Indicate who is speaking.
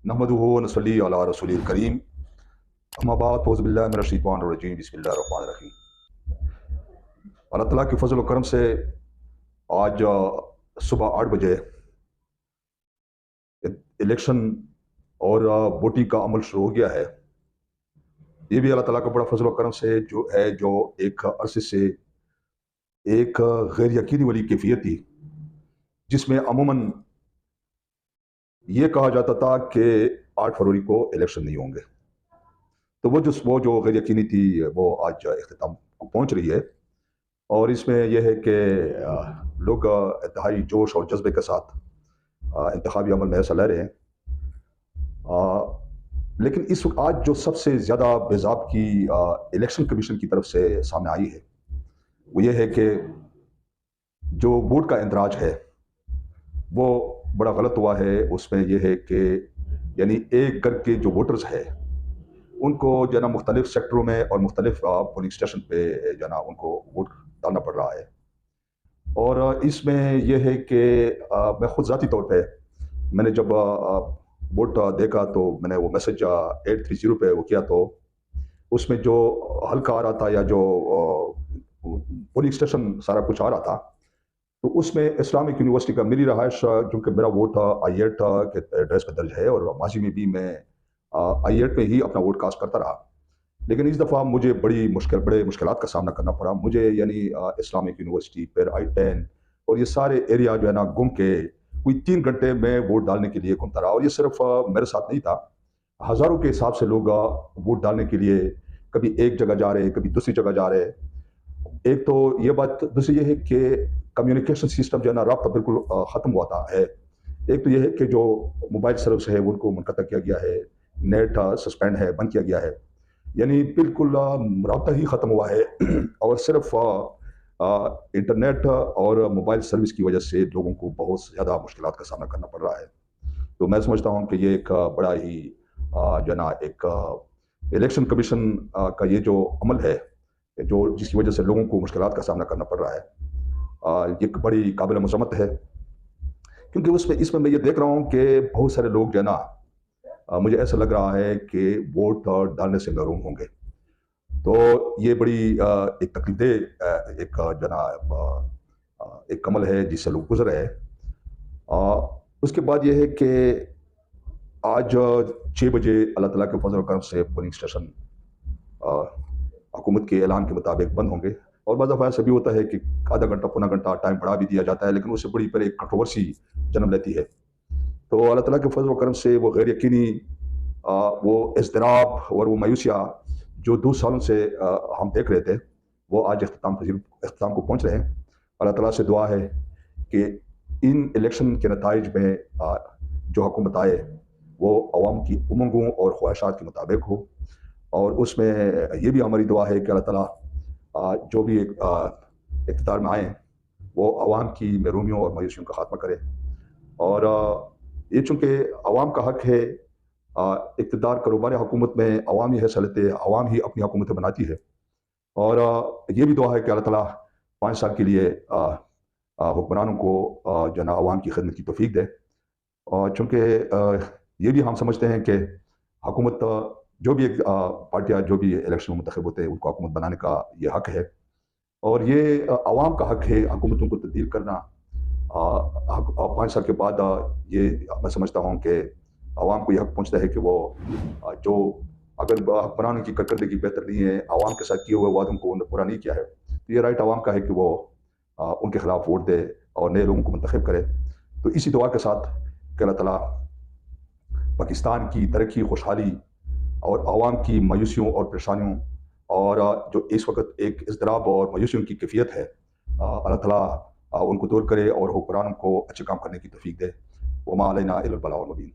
Speaker 1: नहमदुहु व नसल्ली अला रसूलिल करीम। अम्मा बाद फ़ौज़ बिल्लाहि मिनश शैतानिर रजीम। बिस्मिल्लाहिर रहमानिर रहीम। अल्लाह ताला के फजल व करम से आज सुबह 8 बजे इलेक्शन और वोटिंग का अमल शुरू हो गया है। ये भी अल्लाह ताला का बड़ा फजल व करम से जो एक अरसे से एक गैर यकीनी वाली कैफियत थी, जिसमें अमूमन ये कहा जाता था कि 8 फरवरी को इलेक्शन नहीं होंगे। तो वो जो गैर यकीनी थी, वो आज इख्तिताम को पहुंच रही है। और इसमें यह है कि लोग इंतहाई जोश और जज्बे के साथ इंतखाबी अमल में हिस्सा ले रहे हैं। लेकिन इस वक्त आज जो सबसे ज़्यादा बेज़ाब्ती इलेक्शन कमीशन की तरफ से सामने आई है, वो ये है कि जो वोट का इंदराज है वो बड़ा गलत हुआ है। उसमें यह है कि यानी एक घर के जो वोटर्स है उनको जो ना मुख्तलिफ सेक्टरों में और मुख्तलिफ पोलिंग स्टेशन पे जो ना उनको वोट डालना पड़ रहा है। और इसमें यह है कि मैं खुद ज़ाती तौर पे मैंने जब वोट देखा तो मैंने वो मैसेज 830 पे वो किया, तो उसमें जो हल्का आ रहा था या जो पोलिंग स्टेशन सारा कुछ आ रहा था, तो उसमें इस्लामिक यूनिवर्सिटी का मेरी रहायश, क्योंकि मेरा वोट आई8 के एड्रेस पर दर्ज है और माजी में भी मैं आई8 में ही अपना वोट कास्ट करता रहा। लेकिन इस दफ़ा मुझे बड़े मुश्किलात का सामना करना पड़ा। मुझे यानी इस्लामिक यूनिवर्सिटी फिर आई10 और ये सारे एरिया जो है ना घूम के कोई 3 घंटे में वोट डालने के लिए घूमता रहा। और ये सिर्फ मेरे साथ नहीं था, हज़ारों के हिसाब से लोग वोट डालने के लिए कभी एक जगह जा रहे, कभी दूसरी जगह जा रहे। एक तो ये बात, दूसरी ये है कि कम्युनिकेशन सिस्टम जो है ना राब्ता बिल्कुल ख़त्म हुआ था है। एक तो ये है कि जो मोबाइल सर्विस है उनको मुनक़ता किया गया है, नेट सस्पेंड है, बंद किया गया है, यानी बिल्कुल राब्ता ही ख़त्म हुआ है। और सिर्फ इंटरनेट और मोबाइल सर्विस की वजह से लोगों को बहुत ज़्यादा मुश्किलात का सामना करना पड़ रहा है। तो मैं समझता हूँ कि ये एक बड़ा ही जो ना एक इलेक्शन कमीशन का ये जो अमल है, जो जिसकी वजह से लोगों को मुश्किलात का सामना करना पड़ रहा है, ये एक बड़ी काबिल मज़म्मत है। क्योंकि इसमें मैं ये देख रहा हूँ कि बहुत सारे लोग जो है ना, मुझे ऐसा लग रहा है कि वोट डालने से महरूम होंगे। तो ये बड़ी एक तकलीफदेह एक एक अमल है जिससे लोग गुजर रहे हैं। उसके बाद ये है कि आज 6 बजे अल्लाह ताला के फजल करम से पोलिंग स्टेशन हुकूमत के ऐलान के मुताबिक बंद होंगे। और बाद दफ़ा ऐसा भी होता है कि आधा घंटा पौना घंटा टाइम बढ़ा भी दिया जाता है, लेकिन उससे बड़ी पर एक कंट्रोवर्सी जन्म लेती है। तो अल्लाह ताला के फजल करम से वो गैर यकीनी वो इज़्तिराब और वो मायूसिया जो 2 सालों से हम देख रहे थे, वो आज इख्तिताम को पहुँच रहे हैं। अल्लाह ताला से दुआ है कि इन इलेक्शन के नताइज में जो हुकूमत आए वो अवाम की उमंगों और ख्वाहिशात के मुताबिक हो। और उसमें ये भी हमारी दुआ है कि अल्लाह ताला जो भी इक़्तिदार में आए वो अवाम की महरूमियों और मायूसियों का खात्मा करे। और ये चूँकि अवाम का हक़ है, इक़्तिदार कारोबार हुकूमत में अवाम ही हिस्सा लेते हैं, अवाम ही अपनी हुकूमतें बनाती है। और ये भी दुआ है कि अल्लाह ताला 5 साल के लिए हुक्मरानों को जो ना अवाम की खिदमत की तौफीक दे। और चूँकि ये भी हम समझते हैं कि हुकूमत जो भी एक पार्टियाँ जो भी इलेक्शन में मुंतखब होते हैं उनको हुकूमत बनाने का ये हक़ है। और ये अवाम का हक़ है हुकूमतों को तब्दील करना। 5 साल के बाद ये मैं समझता हूँ कि अवाम को यह हक़ पहुँचता है कि वो जो अगर हुक्मरानों की कारकर्दगी बेहतर नहीं है, अवाम के साथ किए हुए वादों को उन्होंने पूरा नहीं किया है, तो ये राइट अवाम का है कि वो उनके खिलाफ वोट दे और नए लोगों को मुंतखब करे। तो इसी दुआ के साथ कि अल्लाह ताला पाकिस्तान की तरक्की, खुशहाली और अवाम की मायूसियों और परेशानियों और जो इस वक्त एक इज़्तिराब और मायूसियों की कैफियत है, अल्लाह ताला उनको दूर करे और हुक्मरानों को अच्छे काम करने की तौफीक दे। वमा अलैना इल्लल बलागुल मुबीन।